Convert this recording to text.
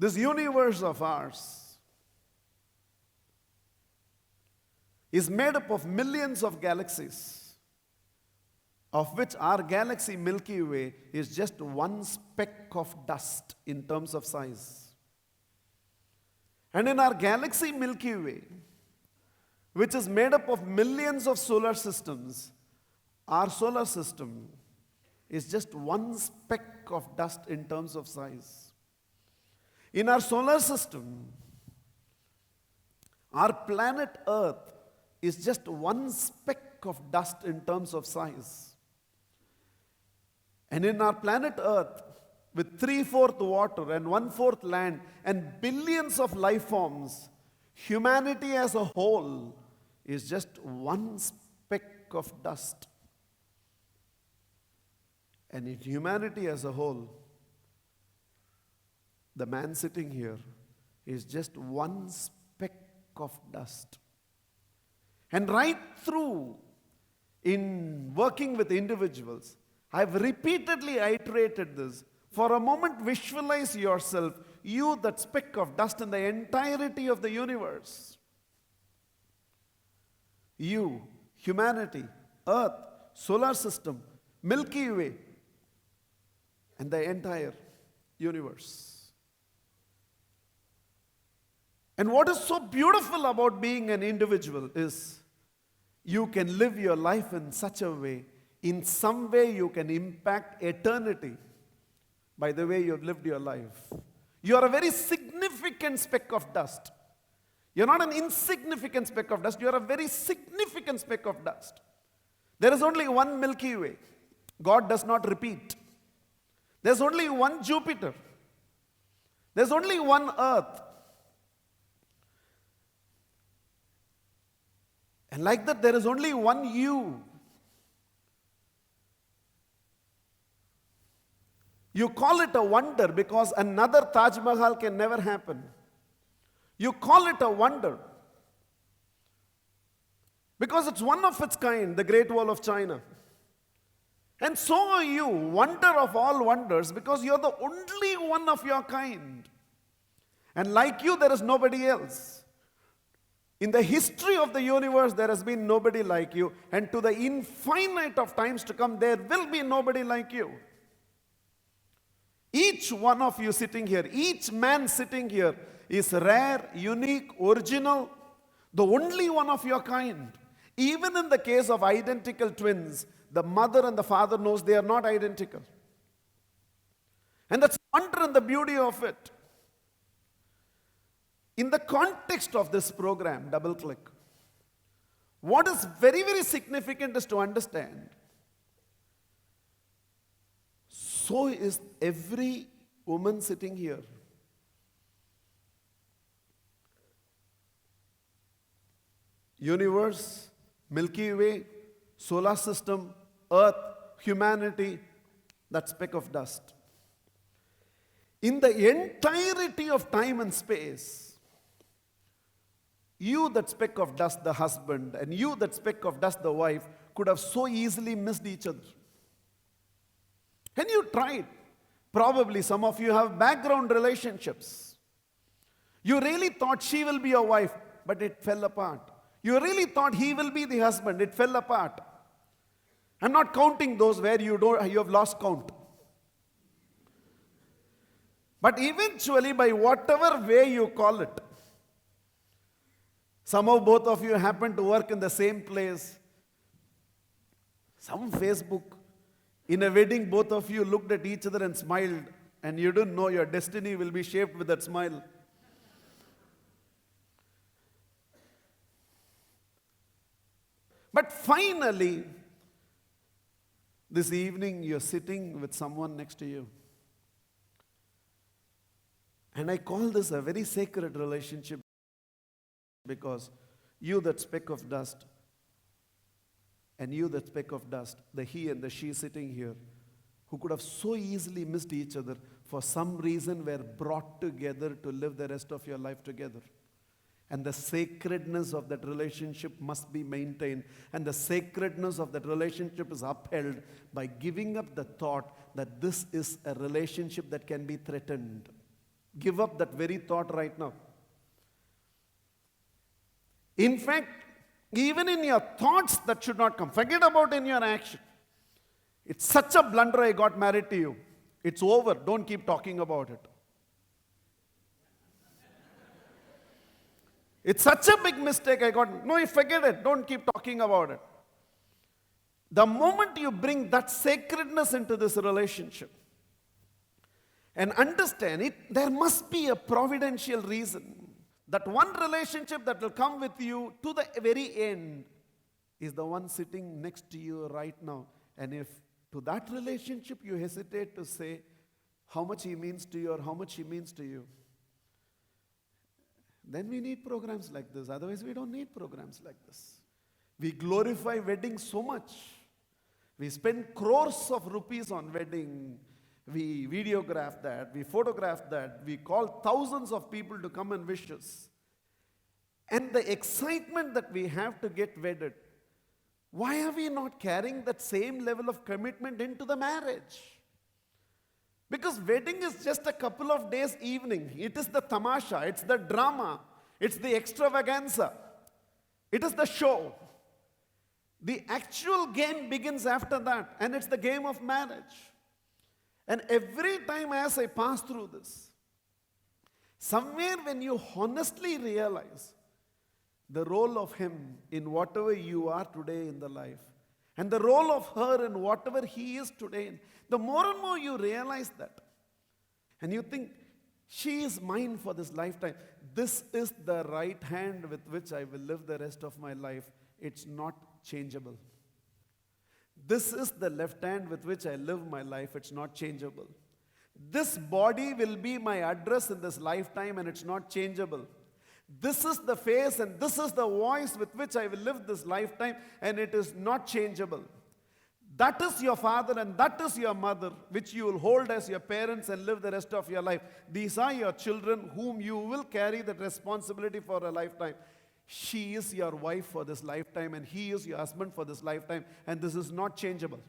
This universe of ours is made up of millions of galaxies, of which our galaxy Milky Way is just one speck of dust in terms of size. And in our galaxy Milky Way, which is made up of millions of solar systems, our solar system is just one speck of dust in terms of size. In our solar system, our planet Earth is just one speck of dust in terms of size. And in our planet Earth, with 3/4 water and 1/4 land and billions of life forms, humanity as a whole is just one speck of dust. And in humanity as a whole, the man sitting here is just one speck of dust. And right through in working with individuals, I've repeatedly iterated this. For a moment, visualize yourself, you, that speck of dust in the entirety of the universe. You, humanity, Earth, solar system, Milky Way, and the entire universe. And what is so beautiful about being an individual is you can live your life in such a way, in some way you can impact eternity by the way you've lived your life. You are a very significant speck of dust. You're not an insignificant speck of dust. You're a very significant speck of dust. There is only one Milky Way. God does not repeat. There's only one Jupiter. There's only one Earth. And like that, there is only one you. You call it a wonder because another Taj Mahal can never happen. You call it a wonder because it's one of its kind, the Great Wall of China. And so are you, wonder of all wonders, because you're the only one of your kind. And like you, there is nobody else. In the history of the universe, there has been nobody like you. And to the infinite of times to come, there will be nobody like you. Each one of you sitting here, each man sitting here is rare, unique, original, the only one of your kind. Even in the case of identical twins, the mother and the father knows they are not identical. And that's the wonder and the beauty of it. In the context of this program, double click, what is very, very significant is to understand, so is every woman sitting here. Universe, Milky Way, solar system, Earth, humanity, that speck of dust. In the entirety of time and space, you, that speck of dust, the husband, and you, that speck of dust, the wife, could have so easily missed each other. And you tried. Probably some of you have background relationships. You really thought she will be your wife, but it fell apart. You really thought he will be the husband, it fell apart. I'm not counting those where you have lost count. But eventually, by whatever way you call it, somehow both of you happen to work in the same place. Some Facebook, in a wedding, both of you looked at each other and smiled, and you didn't know your destiny will be shaped with that smile. But finally, this evening, you're sitting with someone next to you. And I call this a very sacred relationship because you, that speck of dust, and you, that speck of dust, the he and the she sitting here, who could have so easily missed each other, for some reason were brought together to live the rest of your life together. And the sacredness of that relationship must be maintained. And the sacredness of that relationship is upheld by giving up the thought that this is a relationship that can be threatened. Give up that very thought right now. In fact, even in your thoughts, that should not come. Forget about in your action. It's such a blunder, I got married to you. It's over. Don't keep talking about it. It's such a big mistake, I got. No, forget it. Don't keep talking about it. The moment you bring that sacredness into this relationship and understand it, there must be a providential reason. That one relationship that will come with you to the very end is the one sitting next to you right now. And if to that relationship you hesitate to say how much he means to you or how much he means to you, then we need programs like this. Otherwise, we don't need programs like this. We glorify weddings so much. We spend crores of rupees on wedding. We videograph that. We photograph that. We call thousands of people to come and wish us. And the excitement that we have to get wedded, why are we not carrying that same level of commitment into the marriage? Because wedding is just a couple of days evening. It is the tamasha, it's the drama, it's the extravaganza, it is the show. The actual game begins after that, and it's the game of marriage. And every time as I pass through this, somewhere when you honestly realize the role of him in whatever you are today in the life, and the role of her in whatever he is today, the more and more you realize that, and you think, she is mine for this lifetime. This is the right hand with which I will live the rest of my life. It's not changeable. This is the left hand with which I live my life. It's not changeable. This body will be my address in this lifetime, and it's not changeable. This is the face and this is the voice with which I will live this lifetime, and it is not changeable. That is your father and that is your mother, which you will hold as your parents and live the rest of your life. These are your children whom you will carry the responsibility for a lifetime. She is your wife for this lifetime, and he is your husband for this lifetime, and this is not changeable.